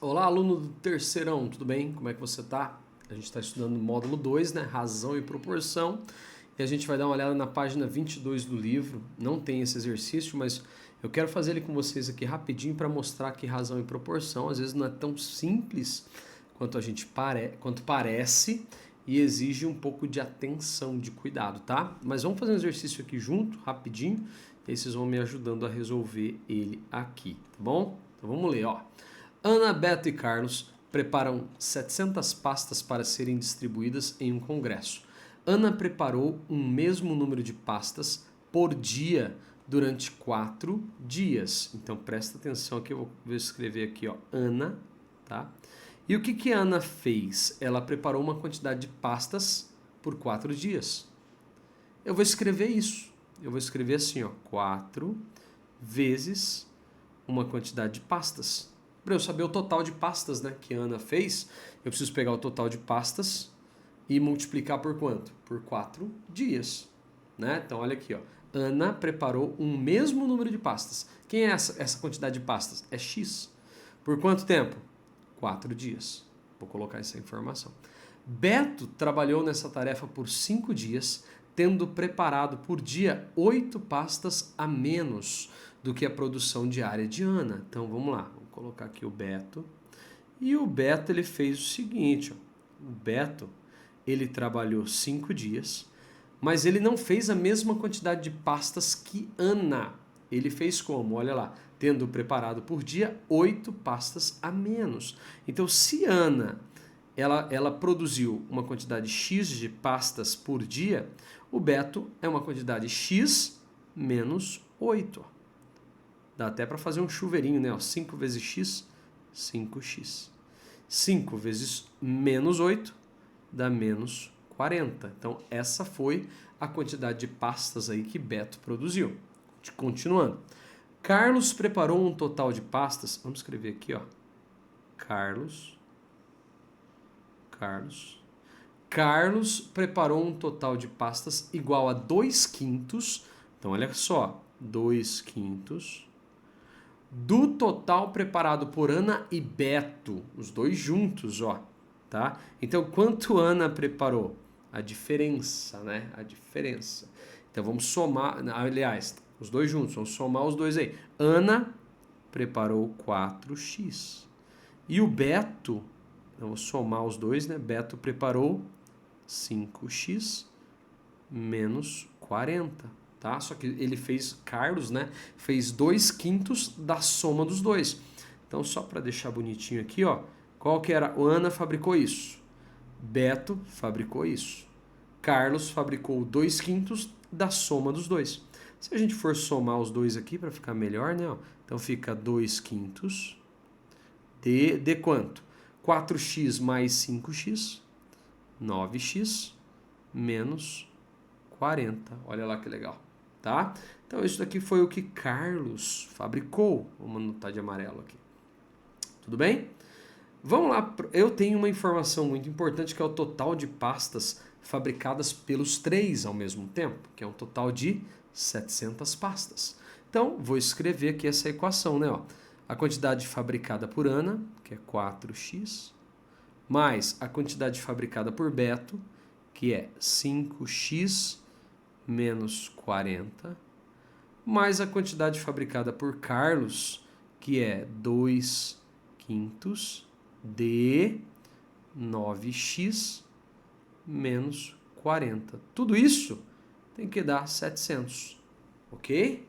Olá, aluno do terceirão, tudo bem? Como é que você tá? A gente está estudando o módulo 2, né? Razão e proporção. E a gente vai dar uma olhada na página 22 do livro. Não tem esse exercício, mas eu quero fazer ele com vocês aqui rapidinho para mostrar que razão e proporção às vezes não é tão simples quanto parece e exige um pouco de atenção, de cuidado, tá? Mas vamos fazer um exercício aqui junto, rapidinho, e aí vocês vão me ajudando a resolver ele aqui, tá bom? Então vamos ler, ó. Ana, Beto e Carlos preparam 700 pastas para serem distribuídas em um congresso. Ana preparou um mesmo número de pastas por dia durante 4 dias. Então presta atenção aqui, eu vou escrever aqui, ó, Ana, tá? E o que a Ana fez? Ela preparou uma quantidade de pastas por 4 dias. Eu vou escrever isso. Eu vou escrever assim, ó, 4 vezes uma quantidade de pastas. Para eu saber o total de pastas, né, que a Ana fez, eu preciso pegar o total de pastas e multiplicar por quanto? Por 4 dias. Né? Então, olha aqui, ó. Ana preparou um mesmo número de pastas. Quem é essa quantidade de pastas? É X. Por quanto tempo? 4 dias. Vou colocar essa informação. Beto trabalhou nessa tarefa por 5 dias, tendo preparado por dia 8 pastas a menos do que a produção diária de Ana. Então, vamos lá. Vou colocar aqui o Beto. E o Beto, ele fez o seguinte, ó. O Beto, ele trabalhou 5 dias, mas ele não fez a mesma quantidade de pastas que Ana. Ele fez como? Olha lá, tendo preparado por dia 8 pastas a menos. Então, se Ana ela produziu uma quantidade X de pastas por dia, o Beto é uma quantidade X menos 8. Dá até para fazer um chuveirinho, né? 5 vezes X, 5x. 5 vezes menos 8 dá menos 40. Então, essa foi a quantidade de pastas aí que Beto produziu. Continuando. Carlos preparou um total de pastas. Vamos escrever aqui, ó. Carlos preparou um total de pastas igual a 2/5. Então, olha só. 2/5 do total preparado por Ana e Beto. Os dois juntos, ó. Tá? Então, quanto Ana preparou? A diferença, né? A diferença. Então, vamos somar. Aliás, os dois juntos. Vamos somar os dois aí. Ana preparou 4x. E o Beto, vamos somar os dois, né? Beto preparou 5x menos 40. Tá? Só que ele fez, Carlos, né? Fez 2/5 da soma dos dois. Então, só para deixar bonitinho aqui, ó. Qual que era? O Ana fabricou isso. Beto fabricou isso. Carlos fabricou 2/5 da soma dos dois. Se a gente for somar os dois aqui para ficar melhor, né? Ó, então fica 2/5 de quanto? 4x mais 5x, 9x menos 40. Olha lá que legal. Tá? Então, isso daqui foi o que Carlos fabricou. Vamos anotar de amarelo aqui. Tudo bem? Vamos lá. Eu tenho uma informação muito importante que é o total de pastas fabricadas pelos 3 ao mesmo tempo, que é um total de 700 pastas. Então, vou escrever aqui essa equação, né? Ó. A quantidade fabricada por Ana, que é 4x, mais a quantidade fabricada por Beto, que é 5x menos 40, mais a quantidade fabricada por Carlos, que é 2/5 de 9x menos 40. Tudo isso tem que dar 700, ok?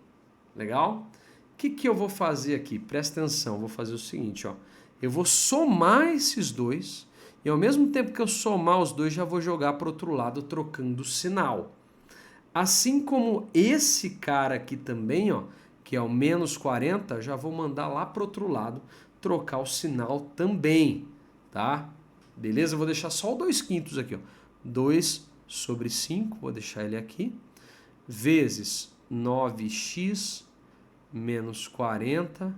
Legal? O que eu vou fazer aqui? Presta atenção, vou fazer o seguinte, ó. Eu vou somar esses dois e ao mesmo tempo que eu somar os dois, já vou jogar para o outro lado trocando o sinal. Assim como esse cara aqui também, ó, que é o menos 40, já vou mandar lá para o outro lado trocar o sinal também, tá? Beleza? Eu vou deixar só o 2/5 aqui, ó. 2/5, vou deixar ele aqui, vezes 9x menos 40,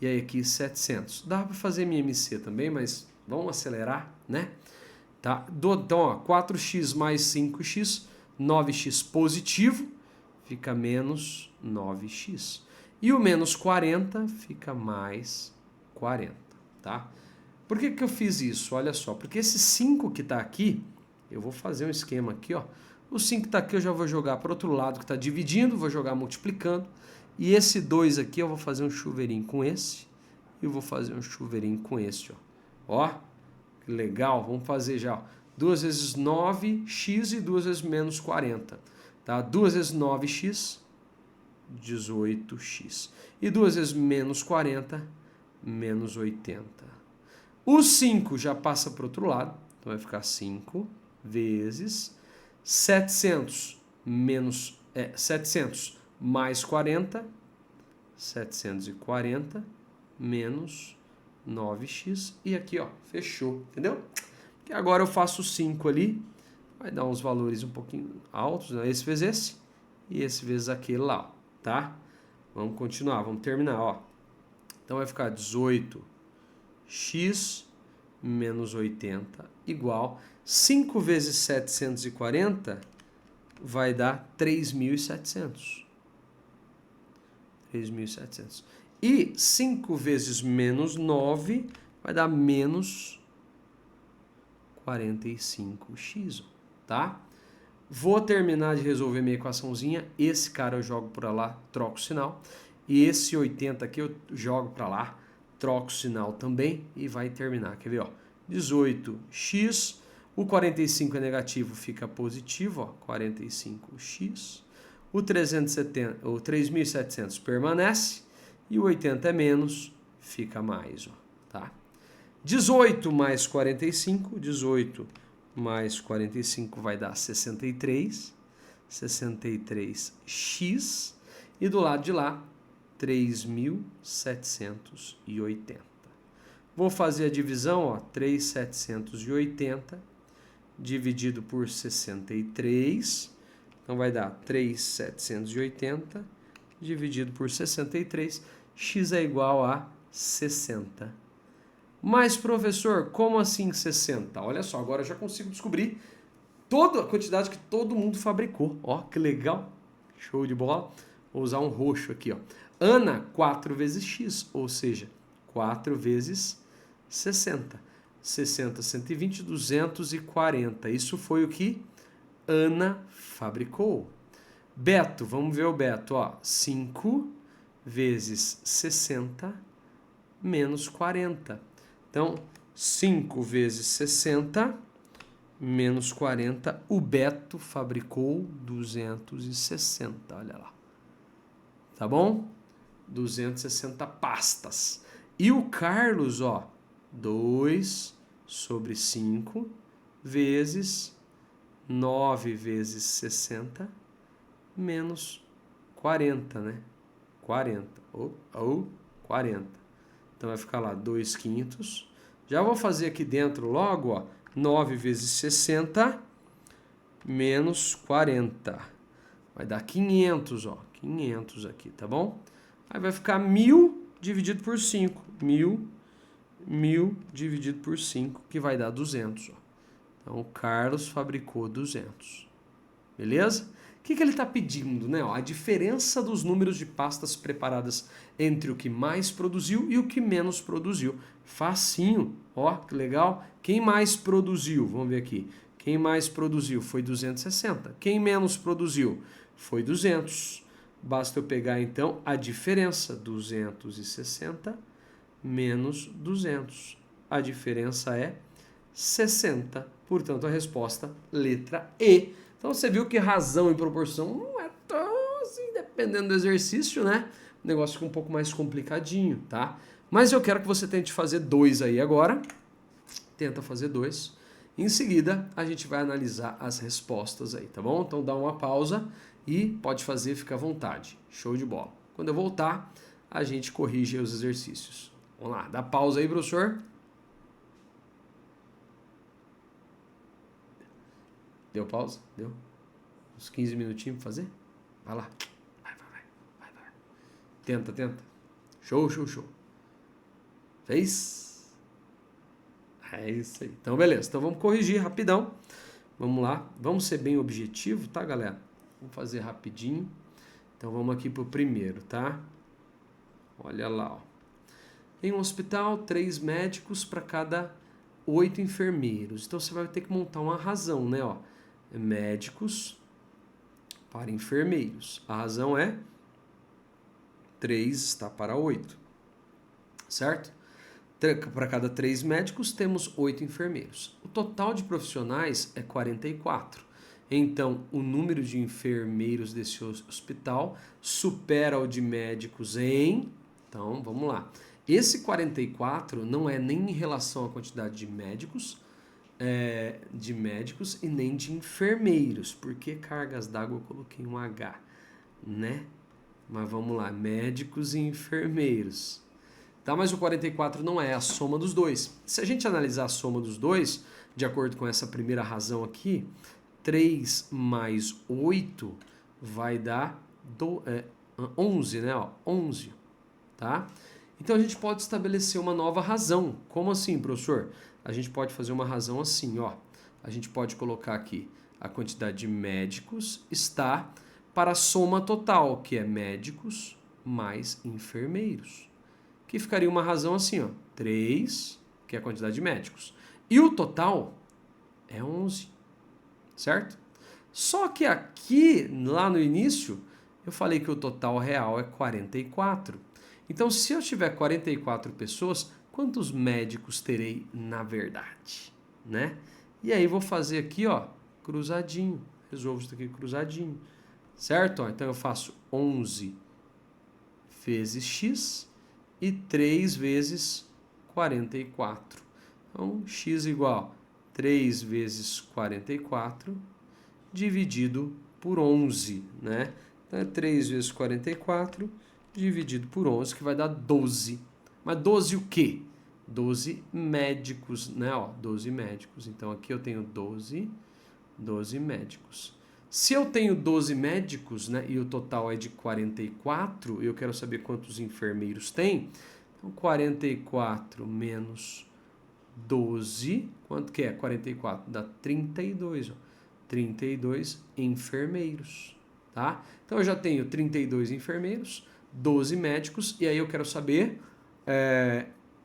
e aí aqui 700. Dá para fazer MMC também, mas vamos acelerar, né? Tá? Então, ó, 4x mais 5x, 9x positivo, fica menos 9x. E o menos 40 fica mais 40. tá? Por que eu fiz isso? Olha só, porque esse 5 que está aqui, eu vou fazer um esquema aqui, ó. O 5 que está aqui eu já vou jogar para o outro lado que está dividindo, vou jogar multiplicando. E esse 2 aqui eu vou fazer um chuveirinho com esse e vou fazer um chuveirinho com esse, ó. Ó, que legal, vamos fazer já, ó. 2 vezes 9x e 2 vezes menos 40, tá? 2 vezes 9x, 18x. E 2 vezes menos 40, menos 80. O 5 já passa para o outro lado, então vai ficar 5 vezes 700 700 mais 40, 740 menos 9x, e aqui, ó, fechou, entendeu? E agora eu faço 5 ali, vai dar uns valores um pouquinho altos, né? Esse vezes esse, e esse vezes aquele lá, ó, tá? Vamos continuar, vamos terminar, ó. Então vai ficar 18x menos 80 igual 5 vezes 740 vai dar 3.700. 3.700. E 5 vezes menos 9 vai dar menos 45x, tá? Vou terminar de resolver minha equaçãozinha. Esse cara eu jogo para lá, troco o sinal. E esse 80 aqui eu jogo para lá, troco o sinal também e vai terminar. Quer ver, ó? 18x, o 45 é negativo, fica positivo, ó, 45x. O 3.700 permanece e o 80 é menos, fica mais, ó, tá? 18 mais 45, 18 mais 45 vai dar 63, 63x, e do lado de lá, 3.780. Vou fazer a divisão, ó, 3.780 dividido por 63, então vai dar 3.780 dividido por 63, x é igual a 60. Mas, professor, como assim 60? Olha só, agora eu já consigo descobrir toda a quantidade que todo mundo fabricou. Ó, que legal, show de bola. Vou usar um roxo aqui, ó. Ana, 4 vezes x, ou seja, 4 vezes 60. 60, 120, 240. Isso foi o que Ana fabricou. Beto, vamos ver o Beto, ó. 5 vezes 60 menos 40. Então, 5 vezes 60 menos 40. O Beto fabricou 260, olha lá. Tá bom? 260 pastas. E o Carlos, ó, 2 sobre 5 vezes 9 vezes 60 menos 40, né? 40, ou 40. Então vai ficar lá 2 quintos. Já vou fazer aqui dentro logo, ó, 9 vezes 60 menos 40. Vai dar 500, ó, 500 aqui, tá bom? Aí vai ficar 1.000 dividido por 5. 1.000 dividido por 5, que vai dar 200, ó. Então, o Carlos fabricou 200. Beleza? O que ele está pedindo, né? Ó, a diferença dos números de pastas preparadas entre o que mais produziu e o que menos produziu. Facinho. Ó, que legal. Quem mais produziu? Vamos ver aqui. Quem mais produziu foi 260. Quem menos produziu foi 200. Basta eu pegar, então, a diferença. 260 menos 200. A diferença é 60. Portanto, a resposta, letra E. Então, você viu que razão e proporção não é tão assim, dependendo do exercício, né? O negócio fica um pouco mais complicadinho, tá? Mas eu quero que você tente fazer 2 aí agora. Tenta fazer 2. Em seguida, a gente vai analisar as respostas aí, tá bom? Então, dá uma pausa e pode fazer, fica à vontade. Show de bola. Quando eu voltar, a gente corrige os exercícios. Vamos lá, dá pausa aí, professor. Deu pausa? Deu? Uns 15 minutinhos pra fazer? Vai lá. Vai. Tenta. Show. Fez? É isso aí. Então, beleza. Então, vamos corrigir rapidão. Vamos lá. Vamos ser bem objetivo, tá, galera? Vamos fazer rapidinho. Então, vamos aqui pro primeiro, tá? Olha lá, ó. Em um hospital, 3 médicos para cada 8 enfermeiros. Então, você vai ter que montar uma razão, né? Ó, médicos para enfermeiros. A razão é 3 está para 8, certo? Para cada 3 médicos, temos 8 enfermeiros. O total de profissionais é 44. Então, o número de enfermeiros desse hospital supera o de médicos em... Então, vamos lá. Esse 44 não é nem em relação à quantidade de médicos e nem de enfermeiros. Por que cargas d'água eu coloquei um H, né? Mas vamos lá, médicos e enfermeiros. Tá, mas o 44 não é a soma dos dois. Se a gente analisar a soma dos dois, de acordo com essa primeira razão aqui, 3 mais 8 vai dar 11, né? Ó, 11, tá? Então a gente pode estabelecer uma nova razão. Como assim, professor? A gente pode fazer uma razão assim, ó. A gente pode colocar aqui a quantidade de médicos está para a soma total, que é médicos mais enfermeiros. Que ficaria uma razão assim, ó, 3, que é a quantidade de médicos. E o total é 11, certo? Só que aqui, lá no início, eu falei que o total real é 44. Então, se eu tiver 44 pessoas, quantos médicos terei na verdade, né? E aí vou fazer aqui, ó, cruzadinho. Resolvo isso aqui cruzadinho, certo? Ó, então eu faço 11 vezes x e 3 vezes 44. Então, x igual a 3 vezes 44 dividido por 11, né? Então, é 3 vezes 44 dividido por 11, que vai dar 12. Mas 12 o quê? 12 médicos, né? Ó, 12 médicos. Então, aqui eu tenho 12 médicos. Se eu tenho 12 médicos, né, e o total é de 44, eu quero saber quantos enfermeiros tem. Então, 44 menos 12, quanto que é? 44 dá 32, ó. 32 enfermeiros, tá? Então, eu já tenho 32 enfermeiros, 12 médicos, e aí eu quero saber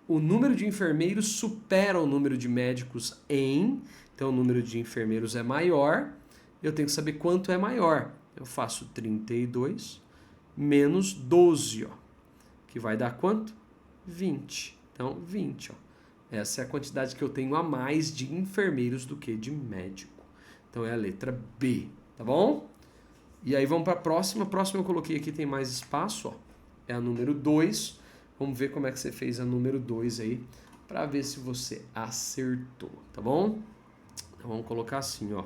o número de enfermeiros supera o número de médicos em... Então, o número de enfermeiros é maior, eu tenho que saber quanto é maior. Eu faço 32 menos 12, ó, que vai dar quanto? 20. Então, 20, ó. Essa é a quantidade que eu tenho a mais de enfermeiros do que de médico. Então, é a letra B, tá bom? E aí, vamos para a próxima. A próxima eu coloquei aqui, tem mais espaço, ó. É a número 2. Vamos ver como é que você fez a número 2 aí, para ver se você acertou, tá bom? Então, vamos colocar assim, ó.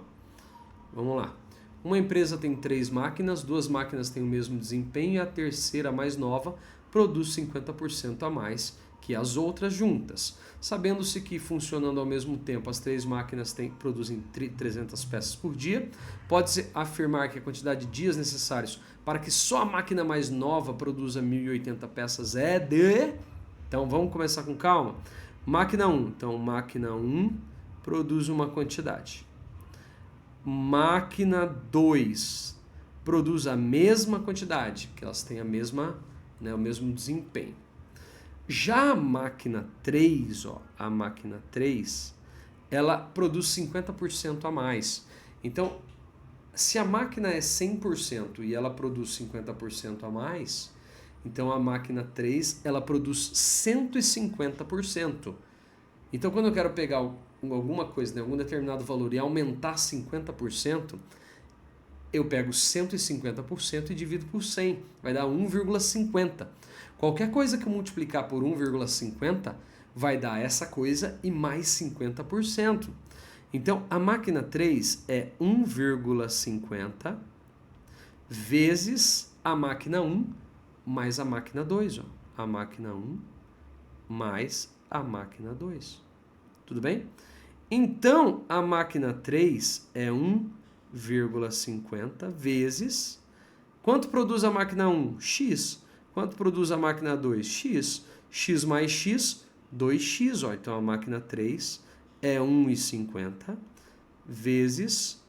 Vamos lá. Uma empresa tem 3 máquinas, 2 máquinas têm o mesmo desempenho e a terceira, mais nova, produz 50% a mais que as outras juntas. Sabendo-se que, funcionando ao mesmo tempo, as 3 máquinas produzem 300 peças por dia, pode-se afirmar que a quantidade de dias necessários para que só a máquina mais nova produza 1.080 peças é de... Então, vamos começar com calma. Máquina 1. Então, máquina 1 produz uma quantidade. Máquina 2 produz a mesma quantidade, que elas têm a mesma, né, o mesmo desempenho. Já a máquina 3, ó, a máquina 3, ela produz 50% a mais. Então, se a máquina é 100% e ela produz 50% a mais, então a máquina 3, ela produz 150%. Então, quando eu quero pegar alguma coisa, né, algum determinado valor e aumentar 50%, eu pego 150% e divido por 100, vai dar 1,50. Qualquer coisa que eu multiplicar por 1,50 vai dar essa coisa e mais 50%. Então, a máquina 3 é 1,50 vezes a máquina 1 mais a máquina 2. Ó. A máquina 1 mais a máquina 2. Tudo bem? Então, a máquina 3 é 1,50 vezes... Quanto produz a máquina 1? X. Quanto produz a máquina 2? X. X mais X, 2X. Ó. Então, a máquina 3 é 1,50 vezes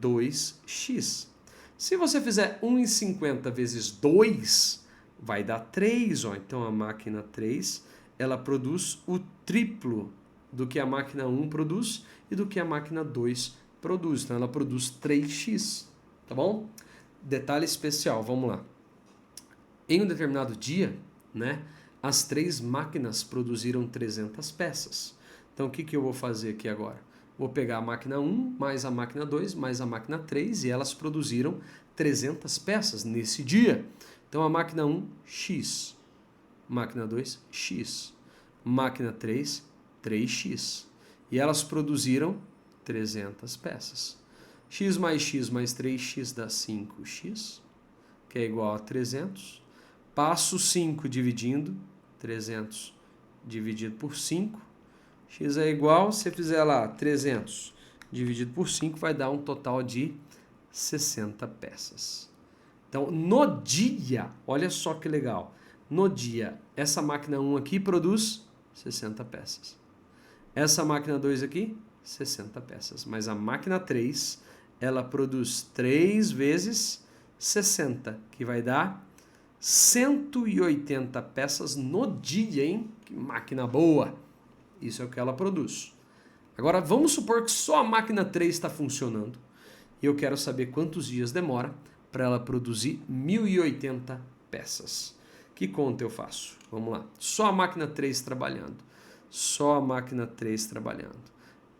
2X. Se você fizer 1,50 vezes 2, vai dar 3. Ó. Então, a máquina 3 ela produz o triplo do que a máquina 1 produz e do que a máquina 2 produz. Então, ela produz 3x, tá bom? Detalhe especial, vamos lá. Em um determinado dia, né, as 3 máquinas produziram 300 peças. Então, o que eu vou fazer aqui agora? Vou pegar a máquina 1 mais a máquina 2 mais a máquina 3 e elas produziram 300 peças nesse dia. Então, a máquina 1, x. Máquina 2, x. Máquina 3, 3x. E elas produziram 300 peças. X mais 3x dá 5x, que é igual a 300. Passo 5 dividindo, 300 dividido por 5. X é igual, se fizer lá 300 dividido por 5, vai dar um total de 60 peças. Então, no dia, olha só que legal. No dia, essa máquina 1 aqui produz 60 peças. Essa máquina 2 aqui, 60 peças. Mas a máquina 3, ela produz 3 vezes 60, que vai dar 180 peças no dia, hein? Que máquina boa! Isso é o que ela produz. Agora, vamos supor que só a máquina 3 está funcionando. E eu quero saber quantos dias demora para ela produzir 1080 peças. Que conta eu faço? Vamos lá. Só a máquina 3 trabalhando. Só a máquina 3 trabalhando.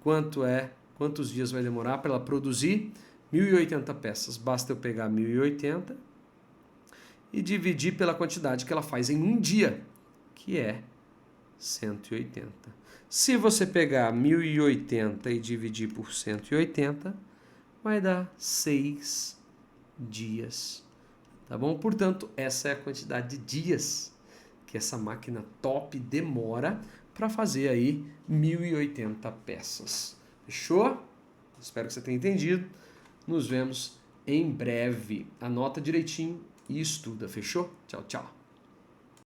Quantos dias vai demorar para ela produzir 1080 peças? Basta eu pegar 1080 e dividir pela quantidade que ela faz em um dia, que é 180. Se você pegar 1080 e dividir por 180, vai dar 6 dias. Tá bom? Portanto, essa é a quantidade de dias que essa máquina top demora para fazer aí 1080 peças. Fechou? Espero que você tenha entendido. Nos vemos em breve. Anota direitinho e estuda. Fechou? Tchau, tchau.